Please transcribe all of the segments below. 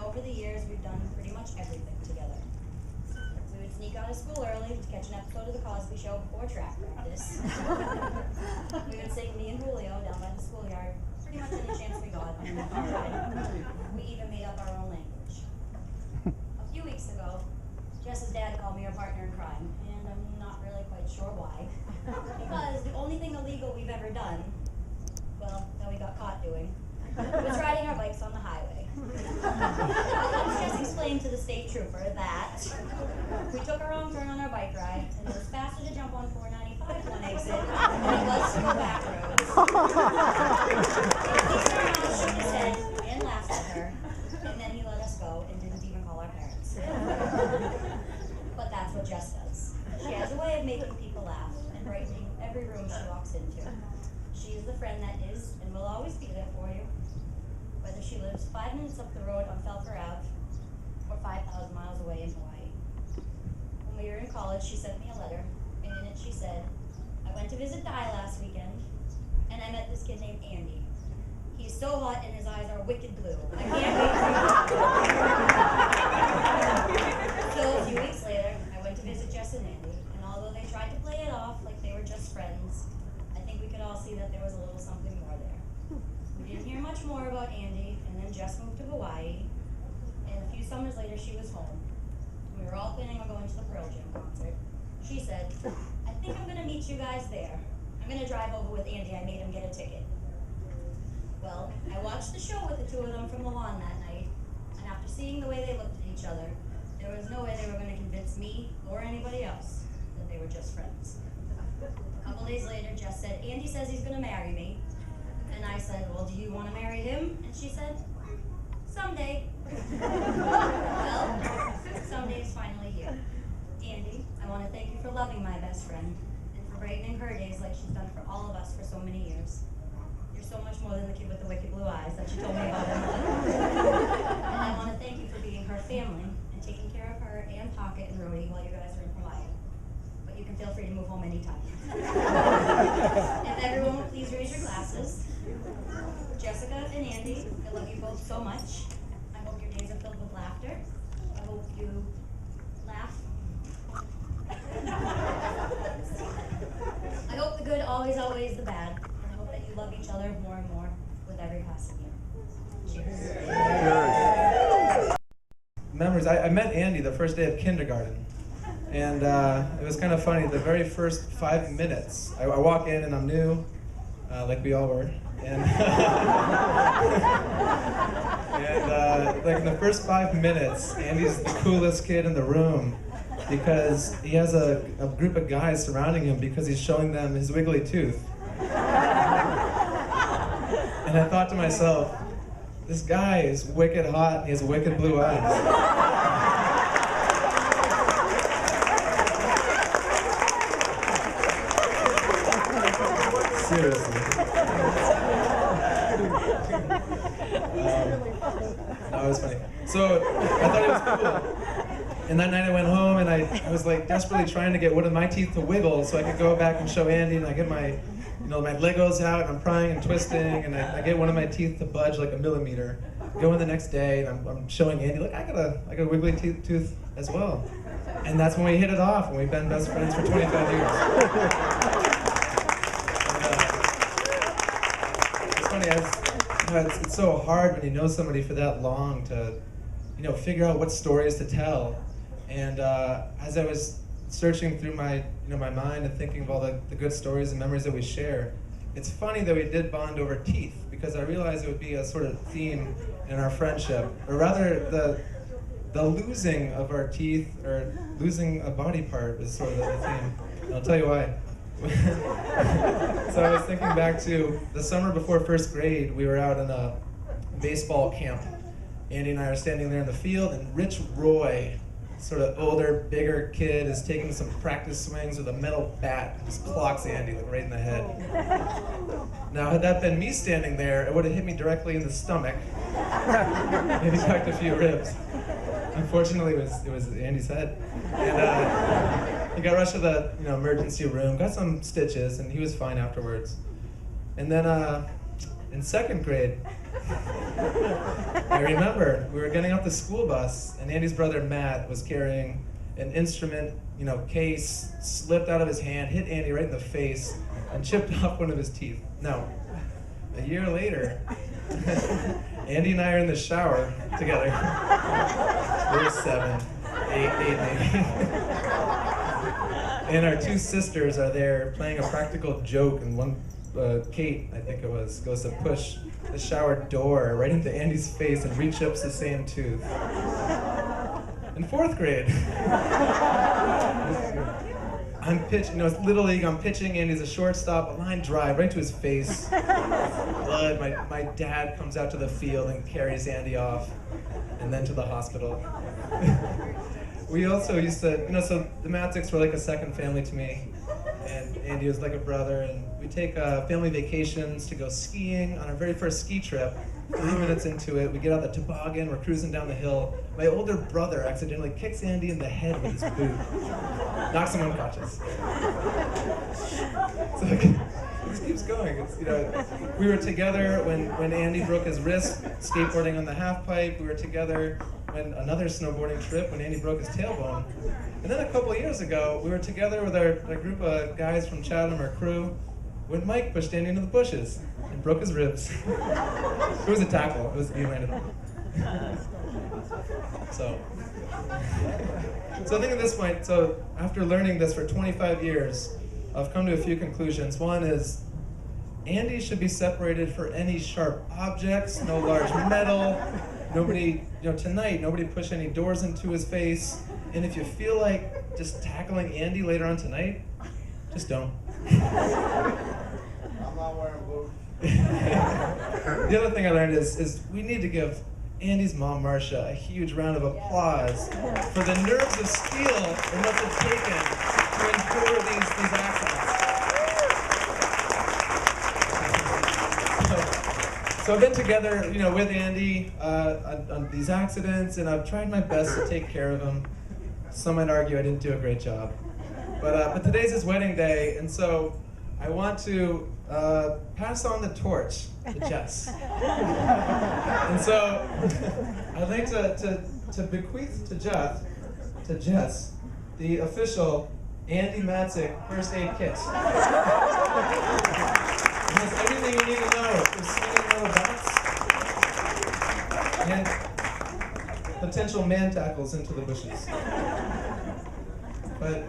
over the years, we've done pretty much everything together. We would sneak out of school early to catch an episode of The Cosby Show before track practice. We would sing Me and Julio down by the schoolyard, pretty much any chance we got on the ride. We even made up our own language. A few weeks ago, Jess's dad called me her partner in crime, and I'm not really quite sure why. Because the only thing illegal we've ever done, well, that we got caught doing, was riding our bikes on the highway. Jess explained to the state trooper that we took a wrong turn on our bike ride, and it was faster to jump on 495 to one exit than it was to go back roads. He turned around, shook his head, and laughed at her, and then he let us go and didn't even call our parents. But that's what Jess does. She has a way of making people laugh and brightening every room she walks into. She is the friend that is and will always be there for you, whether she lives 5 minutes up the road on Felker Ave or 5,000 miles away in Hawaii. When we were in college, she sent me a letter, and in it she said, I went to visit Di last weekend, and I met this kid named Andy. He's so hot and his eyes are wicked blue. I can't wait to So a few weeks later, I went to visit Jess and Andy, and although they tried to play it off like they were just friends, I think we could all see that there was a little something more there. We didn't hear much more about Andy, and then Jess moved to Hawaii, and a few summers later she was home. We were all planning on going to the Pearl Jam concert. She said, I think I'm gonna meet you guys there. I'm gonna drive over with Andy, I made him get a ticket. Well, I watched the show with the two of them from the lawn that night, and after seeing the way they looked at each other, there was no way they were gonna convince me or anybody else that they were just friends. A couple days later, Jess said, Andy says he's gonna marry me. And I said, well, do you want to marry him? And she said, someday. Well, someday is finally here. Andy, I want to thank you for loving my best friend and for brightening her days like she's done for all of us for so many years. You're so much more than the kid with the wicked blue eyes that she told me about in the letter. And I want to thank you for being her family and taking care of her and Pocket and Rhodey while you guys are in Hawaii. But you can feel free to move home anytime. If everyone would please raise your glasses. Jessica and Andy, I love you both so much. I hope your days are filled with laughter. I hope you laugh. I hope the good always outweighs the bad. And I hope that you love each other more and more with every passing year. Cheers. Memories. I met Andy the first day of kindergarten. And it was kind of funny. The very first 5 minutes, I walk in and I'm new, like we all were. And, like in the first 5 minutes, Andy's the coolest kid in the room because he has a group of guys surrounding him because he's showing them his wiggly tooth. And I thought to myself, this guy is wicked hot and he has wicked blue eyes. Seriously. No, it was funny. So I thought it was cool. And that night I went home and I was like desperately trying to get one of my teeth to wiggle so I could go back and show Andy, and I get my my Legos out and I'm prying and twisting and I get one of my teeth to budge like a millimeter. Go in the next day and I'm showing Andy, like I got a wiggly tooth as well. And that's when we hit it off, and we've been best friends for 25 years. It's so hard when you know somebody for that long to, figure out what stories to tell. And as I was searching through my, my mind and thinking of all the good stories and memories that we share, it's funny that we did bond over teeth, because I realized it would be a sort of theme in our friendship, or rather the losing of our teeth or losing a body part was sort of the theme. And I'll tell you why. So I was thinking back to the summer before first grade. We were out in a baseball camp. Andy and I are standing there in the field, and Rich Roy, sort of older, bigger kid, is taking some practice swings with a metal bat and just clocks Andy like right in the head. Now, had that been me standing there, it would have hit me directly in the stomach. Maybe tucked a few ribs. Unfortunately, it was Andy's head. And he got rushed to the emergency room, got some stitches, and he was fine afterwards. And then in second grade, I remember we were getting off the school bus, and Andy's brother Matt was carrying an instrument, case, slipped out of his hand, hit Andy right in the face, and chipped off one of his teeth. Now, a year later, Andy and I are in the shower together. We're 7, 8 maybe. And our 2 sisters are there playing a practical joke, and one, Kate, I think it was, goes to push the shower door right into Andy's face and re-chips the same tooth. In 4th grade. I'm pitching, it's Little League, I'm pitching, Andy's a shortstop, a line drive right to his face. Blood, my dad comes out to the field and carries Andy off, and then to the hospital. We also used to, so the Matzicks were like a second family to me, and Andy was like a brother, and we take family vacations to go skiing. On our very first ski trip, 3 minutes into it, we get out the toboggan, we're cruising down the hill. My older brother accidentally kicks Andy in the head with his boot, knocks him unconscious. So it just keeps going. We were together when Andy broke his wrist skateboarding on the half pipe. We were together when another snowboarding trip when Andy broke his tailbone. And then a couple of years ago, we were together with our group of guys from Chatham, our crew, when Mike pushed Andy into the bushes and broke his ribs. It was a tackle. He landed on it. So I think at this point, after learning this for 25 years, I've come to a few conclusions. One is, Andy should be separated for any sharp objects, no large metal. Nobody, tonight, nobody push any doors into his face. And if you feel like just tackling Andy later on tonight, just don't. I'm not wearing boots. The other thing I learned is we need to give Andy's mom, Marcia, a huge round of applause for the nerves of steel it must have taken to endure these accidents. So I've been together, with Andy on these accidents, and I've tried my best to take care of him. Some might argue I didn't do a great job. But today's his wedding day, and so I want to pass on the torch to Jess. And so I'd like to bequeath to Jess the official Andy Matzik first aid kit. It has everything you need to know for swinging low bats and potential man tackles into the bushes. But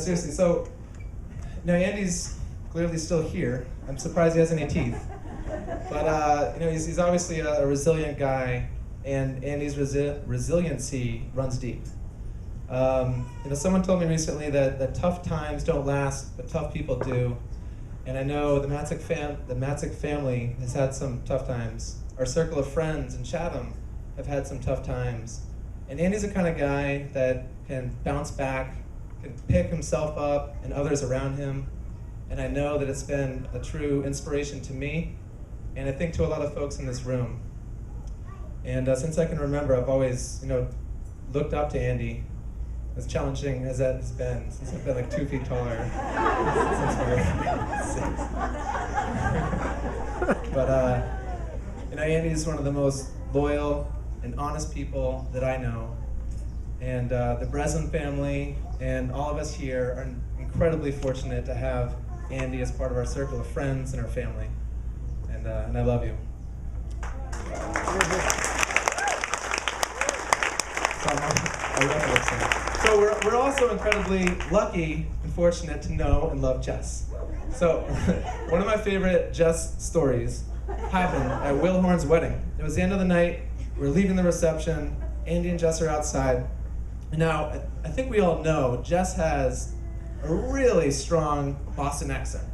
seriously, so Andy's clearly still here. I'm surprised he has any teeth. But he's obviously a resilient guy, and Andy's resiliency runs deep. Someone told me recently that tough times don't last, but tough people do. And I know the Matzik family has had some tough times. Our circle of friends in Chatham have had some tough times. And Andy's the kind of guy that can bounce back, can pick himself up and others around him. And I know that it's been a true inspiration to me, and I think to a lot of folks in this room. And since I can remember, I've always, looked up to Andy, as challenging as that has been, since I've been like 2 feet taller since we were 6. But Andy's one of the most loyal and honest people that I know. And the Breslin family and all of us here are incredibly fortunate to have Andy as part of our circle of friends and our family. And I love you. So we're also incredibly lucky and fortunate to know and love Jess. So one of my favorite Jess stories happened at Will Horn's wedding. It was the end of the night. We're leaving the reception. Andy and Jess are outside. Now, I think we all know Jess has a really strong Boston accent.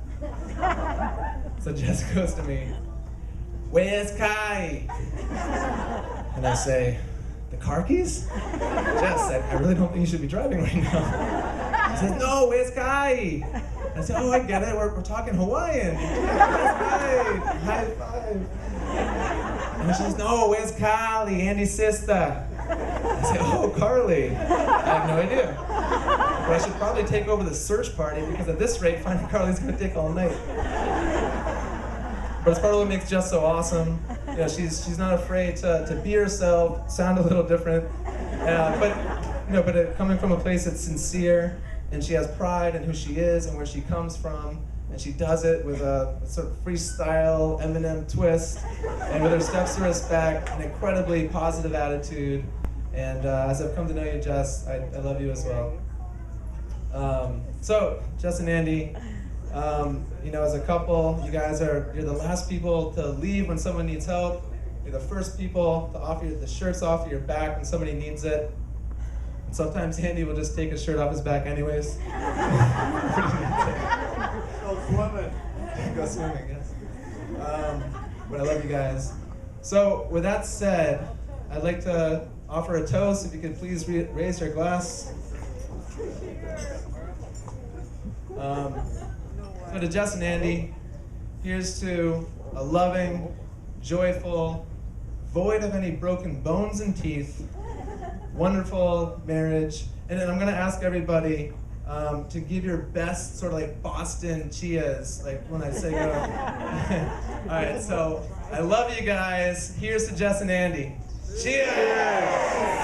So Jess goes to me, "Where's Kai?" And I say, "The car keys?" "Jess, I really don't think you should be driving right now." She says, "No, where's Kai?" I said, "Oh, I get it, we're talking Hawaiian." "Where's Kai?" High five. And she says, "No, where's Carly, Andy's sister?" I said, "Oh, Carly." I have no idea. But I should probably take over the search party, because at this rate, finding Carly's gonna take all night. But it's part of what makes Jess so awesome. know, she's not afraid to be herself, sound a little different, but coming from a place that's sincere, and she has pride in who she is and where she comes from, and she does it with a sort of freestyle Eminem twist, and with her steps to respect, an incredibly positive attitude. And as I've come to know you, Jess, I love you as well. So, Jess and Andy, as a couple, you're the last people to leave when someone needs help. You're the first people to offer the shirts off your back when somebody needs it. And sometimes Andy will just take his shirt off his back anyways. Go swimming. Go swimming, yes. But I love you guys. So, with that said, I'd like to offer a toast. If you could please raise your glass. So to Jess and Andy, here's to a loving, joyful, void of any broken bones and teeth, wonderful marriage. And then I'm going to ask everybody to give your best sort of like Boston cheers, like when I say go. All right, so I love you guys. Here's to Jess and Andy. Cheers!